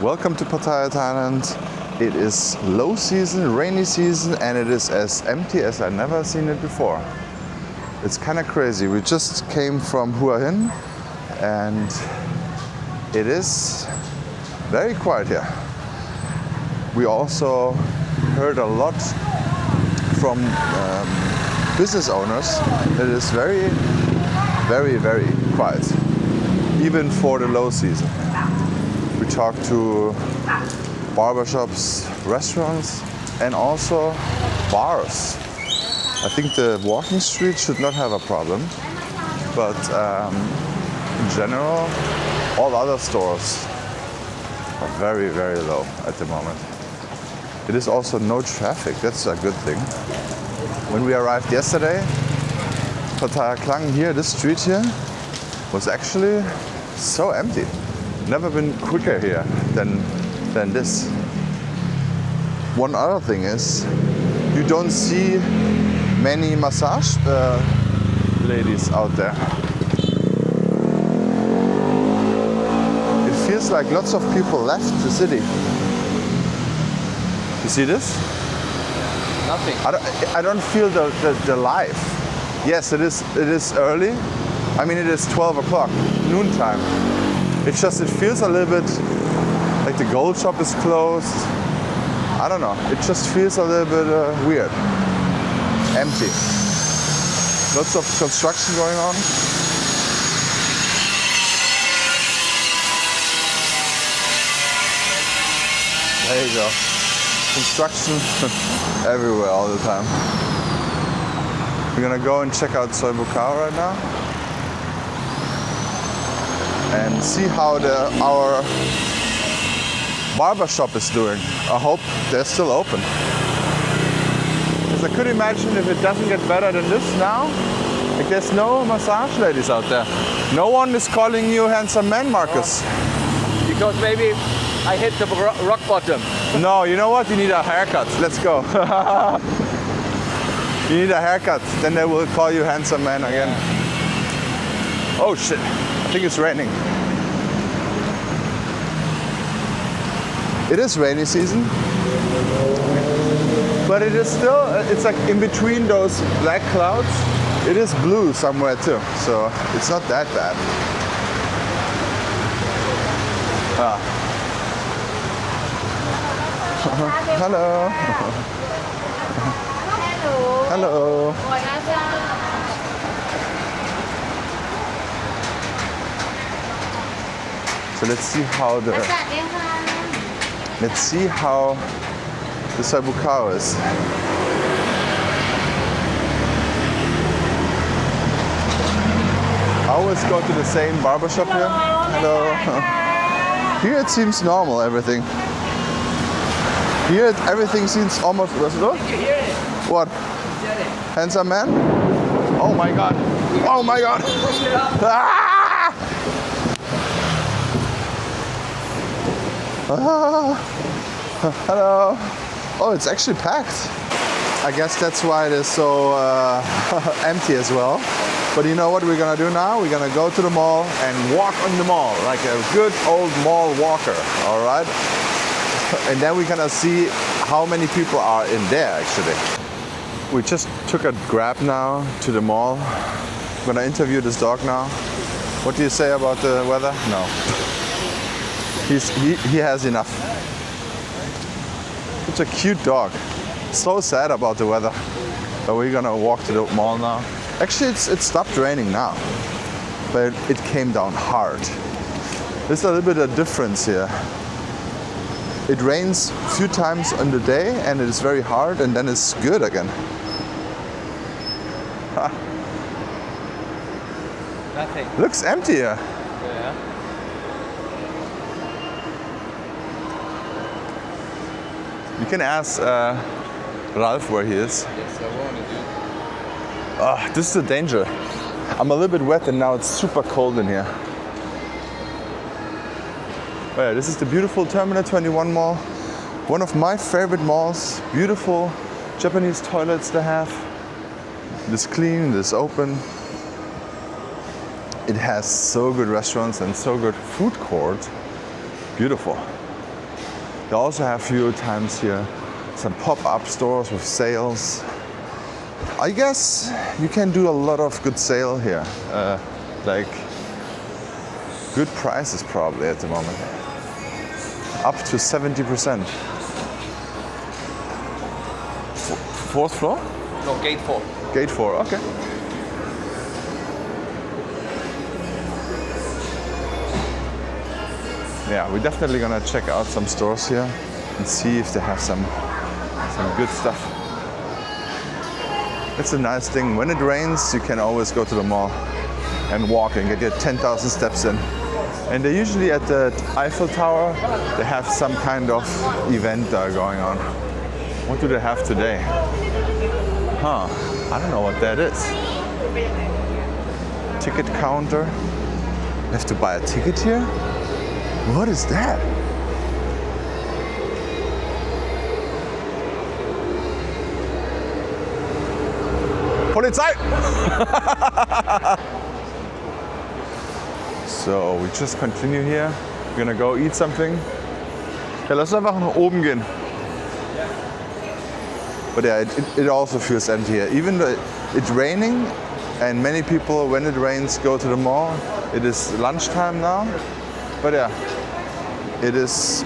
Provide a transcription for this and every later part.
Welcome to Pattaya, Thailand. It is low season, rainy season, and it is as empty as I've never seen it before. It's kind of crazy. We just came from Hua Hin and it is very quiet here. We also heard a lot from business owners that it is very, very quiet, even for the low season. We talked to barbershops, restaurants, and also bars. I think the walking street should not have a problem, but in general, all other stores are very low at the moment. It is also no traffic, that's a good thing. When we arrived yesterday, Pattaya Klang here, this street here, was actually so empty. Never been quicker here than this. One other thing is, you don't see many massage ladies out there. It feels like lots of people left the city. You see this? Nothing. I don't feel the life. Yes, it is early. I mean, it is 12 o'clock, noontime. It feels a little bit like the gold shop is closed. I don't know. It just feels a little bit weird. Empty. Lots of construction going on. There you go. Construction everywhere all the time. We're gonna go and check out Soi Bukhao right now and see how our barber shop is doing. I hope they're still open. Because I could imagine if it doesn't get better than this now, like there's no massage ladies out there. No one is calling you handsome man, Marcus. Because maybe I hit the rock bottom. No, you know what? You need a haircut. Let's go. You need a haircut. Then they will call you handsome man again. Oh shit. I think it's raining. It is rainy season. But it is still, it's like in between those black clouds. It is blue somewhere too. So it's not that bad. Hello. Hello. So let's see how the Soi Bukhao is. I always go to the same barbershop here. Hello. Here it seems normal, everything. Here everything seems almost... What? Handsome man? Oh my god. Oh my god. Ah! Ah! Hello. Oh, it's actually packed. I guess that's why it is so empty as well. But you know what we're gonna do now? We're gonna go to the mall and walk on the mall like a good old mall walker, all right? And then we're gonna see how many people are in there actually. We just took a Grab now to the mall. I'm gonna interview this dog now. What do you say about the weather? No. He has enough. Such a cute dog. So sad about the weather. But we're gonna walk to the mall now. Actually, it stopped raining now. But it came down hard. There's a little bit of difference here. It rains a few times on the day and it is very hard and then it's good again. Nothing. Looks empty here. Yeah. You can ask Ralph where he is. Yes, I want to do. This is the danger. I'm a little bit wet and now it's super cold in here. Oh yeah, this is the beautiful Terminal 21 mall. One of my favorite malls. Beautiful Japanese toilets they have. It is clean, it is open. It has so good restaurants and so good food court. Beautiful. They also have a few times here some pop-up stores with sales. I guess you can do a lot of good sale here. Like good prices probably at the moment. Up to 70%. Fourth floor? No, gate 4. Gate 4, okay. Yeah, we're definitely gonna check out some stores here and see if they have some good stuff. It's a nice thing. When it rains, you can always go to the mall and walk and get your 10,000 steps in. And they usually at the Eiffel Tower, they have some kind of event going on. What do they have today? Huh, I don't know what that is. Ticket counter. You have to buy a ticket here? What is that? Polizei! So we just continue here. We're gonna go eat something. Ja, lass uns einfach nach oben gehen. But yeah, it also feels empty here. Even though it's raining and many people, when it rains, go to the mall. It is lunchtime now. But yeah, it is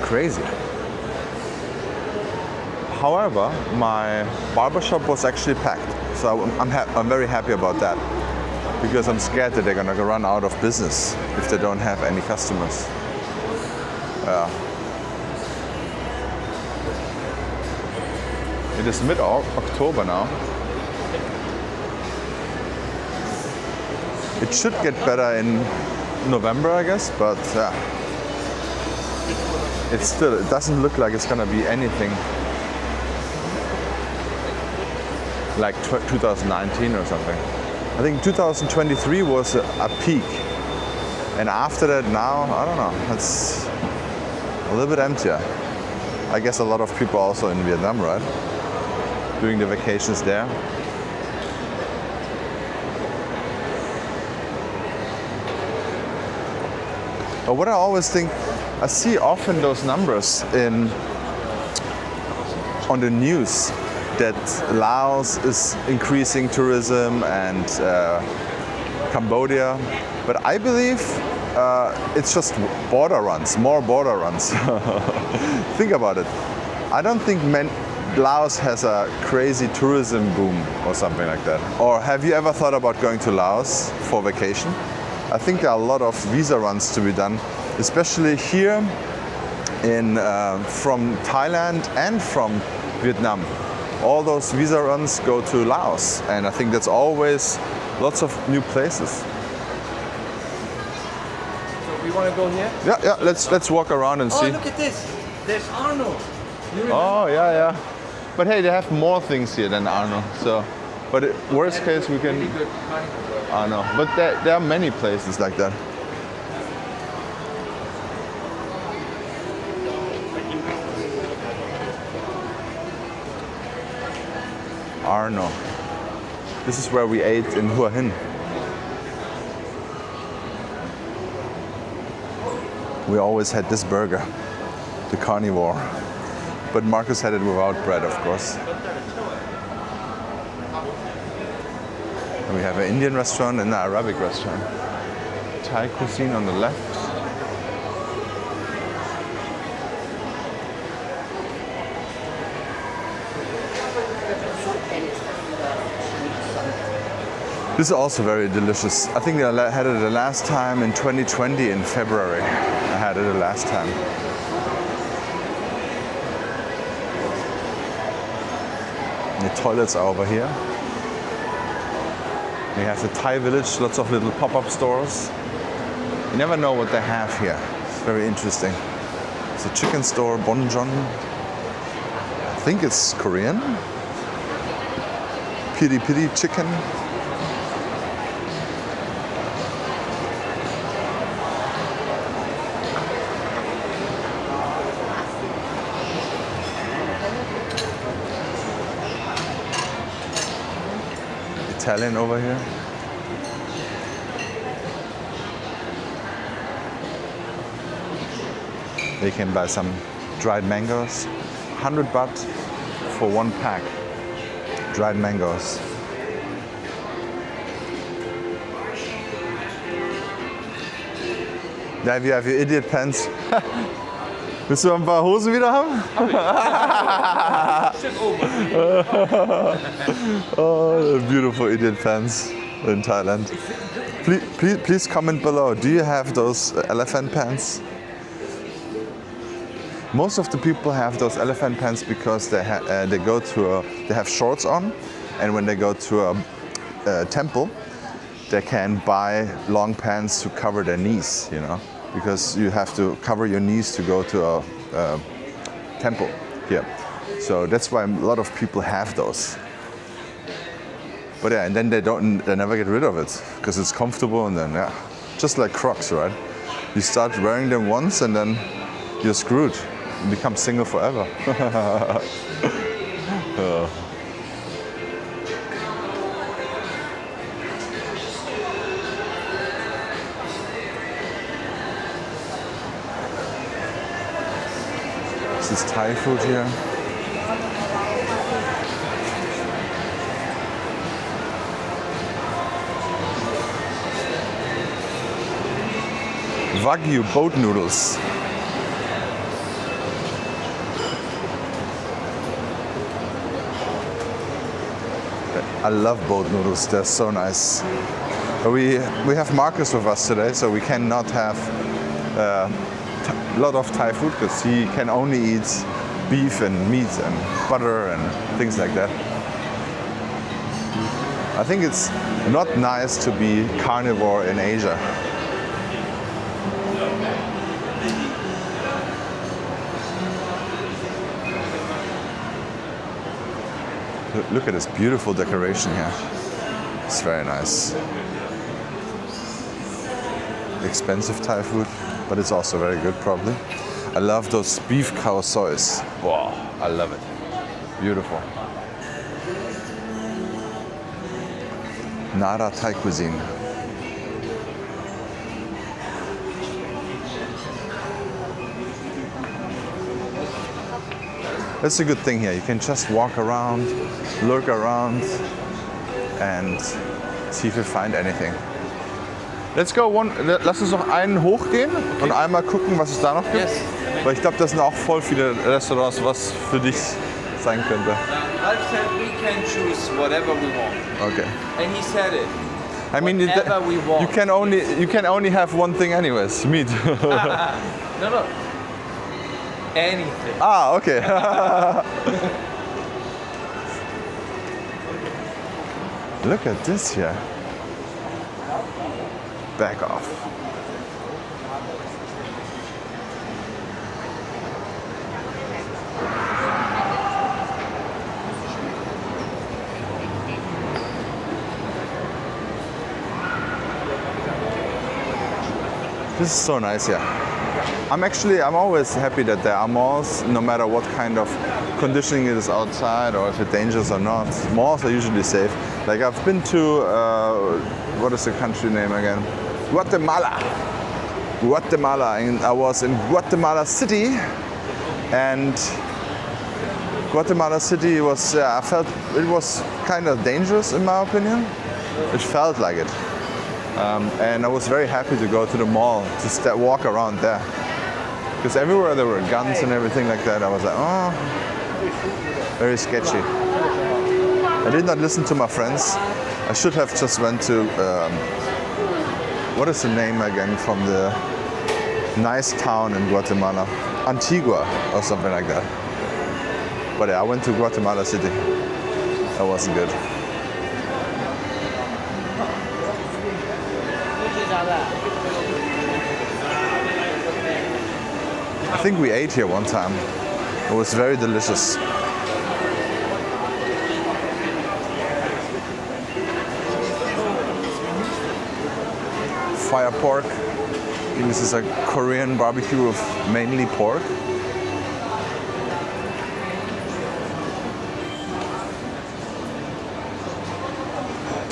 crazy. However, my barbershop was actually packed. So I'm very happy about that. Because I'm scared that they're gonna run out of business if they don't have any customers. It is mid-October now. It should get better in November, I guess, but it doesn't look like it's gonna be anything like 2019 or something. I think 2023 was a peak, and after that now, I don't know, it's a little bit emptier. I guess a lot of people also in Vietnam, right? Doing the vacations there. But what I always think, I see often those numbers on the news that Laos is increasing tourism and Cambodia, but I believe it's just border runs, more border runs. Think about it. I don't think Laos has a crazy tourism boom or something like that. Or have you ever thought about going to Laos for vacation? I think there are a lot of visa runs to be done, especially here from Thailand and from Vietnam. All those visa runs go to Laos, and I think that's always lots of new places. So we want to go here? Yeah. Let's walk around and see. Oh, look at this. There's Arnold. Oh, yeah. But hey, they have more things here than Arnold. So, but worst case we can. I know, but there are many places like that. Arno. This is where we ate in Hua Hin. We always had this burger, the carnivore. But Marcus had it without bread, of course. And we have an Indian restaurant and an Arabic restaurant. Thai cuisine on the left. This is also very delicious. I think I had it the last time in 2020 in February. I had it the last time. The toilets are over here. We have the Thai village, lots of little pop-up stores. You never know what they have here. It's very interesting. It's a chicken store, Bonjon. I think it's Korean. Piri piri chicken. Italian over here. You can buy some dried mangoes. 100 baht for one pack. Dried mangoes. Now you have your idiot pants. Willst du ein paar Hosen wieder haben? Oh, beautiful idiot pants in Thailand. Please comment below. Do you have those elephant pants? Most of the people have those elephant pants because they have shorts on, and when they go to a temple, they can buy long pants to cover their knees, you know, because you have to cover your knees to go to a temple here. So that's why a lot of people have those. But yeah, and then they never get rid of it because it's comfortable, and then yeah, just like Crocs, right? You start wearing them once and then you're screwed. You become single forever. This is Thai food here. Wagyu boat noodles. I love boat noodles, they're so nice. We have Marcus with us today, so we cannot have a lot of Thai food because he can only eat beef and meat and butter and things like that. I think it's not nice to be carnivore in Asia. Look at this beautiful decoration here. It's very nice. Expensive Thai food, but it's also very good probably. I love those beef khao sois. Wow, I love it. Beautiful. Nara Thai cuisine. That's a good thing here. You can just walk around, look around, and see if you find anything. Let's go lass uns noch einen hochgehen und einmal gucken, was es da noch gibt. Yes. Weil ich glaube, das sind auch voll viele Restaurants, was für dich sein könnte. I've said we can choose whatever we want. Okay. And he said it. I mean, Whatever we want. you can only have one thing anyways, meat. No. Anything. Ah, okay. Look at this here. Back off. This is so nice here. I'm always happy that there are malls, no matter what kind of conditioning it is outside or if it's dangerous or not. Malls are usually safe. Like I've been to, what is the country name again? Guatemala, and I was in Guatemala City, and Guatemala City was, I felt it was kind of dangerous in my opinion. It felt like it. And I was very happy to go to the mall, to walk around there. Because everywhere there were guns and everything like that, I was like, oh, very sketchy. I did not listen to my friends. I should have just went to, what is the name again from the nice town in Guatemala? Antigua or something like that. But yeah, I went to Guatemala City. That wasn't good. I think we ate here one time. It was very delicious. Fire pork. I think this is a Korean barbecue with mainly pork.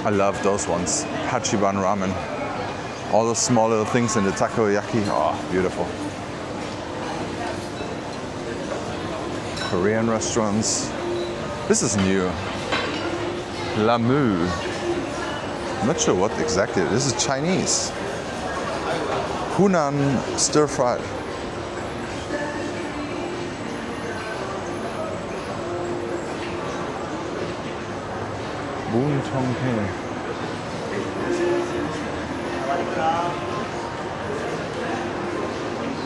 I love those ones. Hachiban ramen. All the small little things in the takoyaki. Oh, beautiful. Korean restaurants. This is new. Lamu. I'm not sure what exactly. This is Chinese. Hunan stir fried. Boon Tong Kee.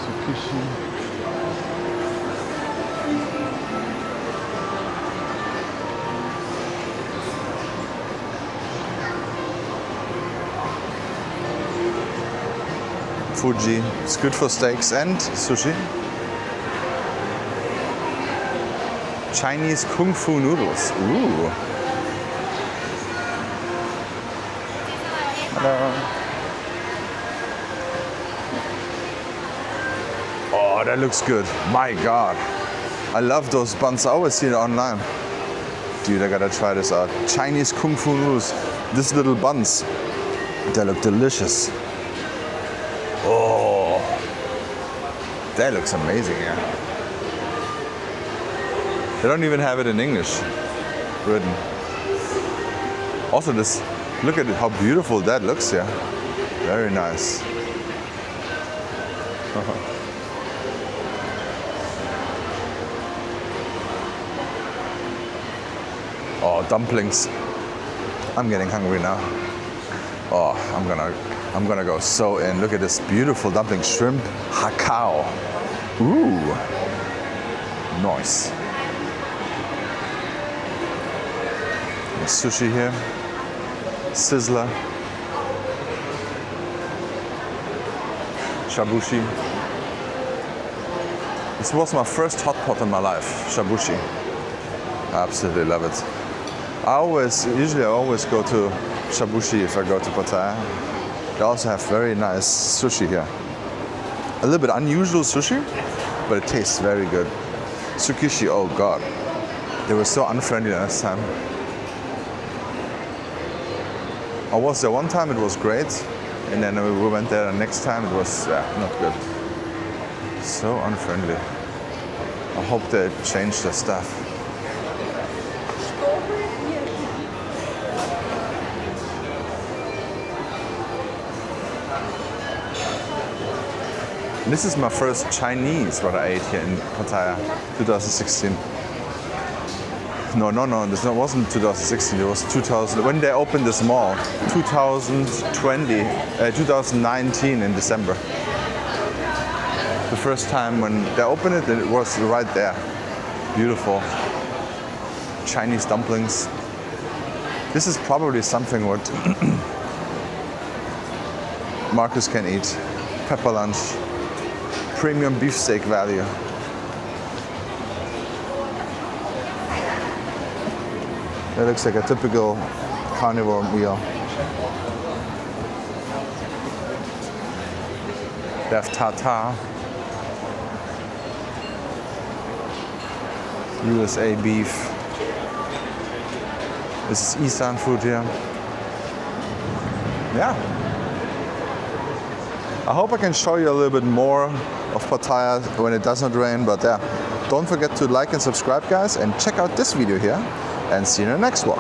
Sukishi. Fuji. It's good for steaks and sushi. Chinese Kung Fu noodles. Ooh. Hello. Oh, that looks good. My God. I love those buns. I always see it online. Dude, I gotta try this out. Chinese Kung Fu noodles. These little buns. They look delicious. Oh, that looks amazing, yeah. They don't even have it in English written. Also, this, look at it, how beautiful that looks, yeah. Very nice. Oh, dumplings. I'm getting hungry now. Oh, I'm gonna go so in. Look at this beautiful dumpling, shrimp hakao. Ooh, nice. And sushi here, sizzler, shabushi. This was my first hot pot in my life, shabushi. I absolutely love it. Usually I always go to shabushi if I go to Pattaya. They also have very nice sushi here. A little bit unusual sushi, but it tastes very good. Tsukishi, oh God. They were so unfriendly last time. I was there one time, it was great. And then we went there the next time, it was not good. So unfriendly. I hope they change their stuff. This is my first Chinese what I ate here in Pattaya, 2016. No, this wasn't 2016, it was 2000, when they opened this mall, 2019 in December. The first time when they opened it, it was right there. Beautiful. Chinese dumplings. This is probably something what Marcus can eat. Pepper lunch. Premium beefsteak value. That looks like a typical carnivore meal. They have tartare. USA beef. This is Eastern food here. Yeah. I hope I can show you a little bit more of Pattaya when it does not rain, but yeah. Don't forget to like and subscribe, guys, and check out this video here, and see you in the next walk.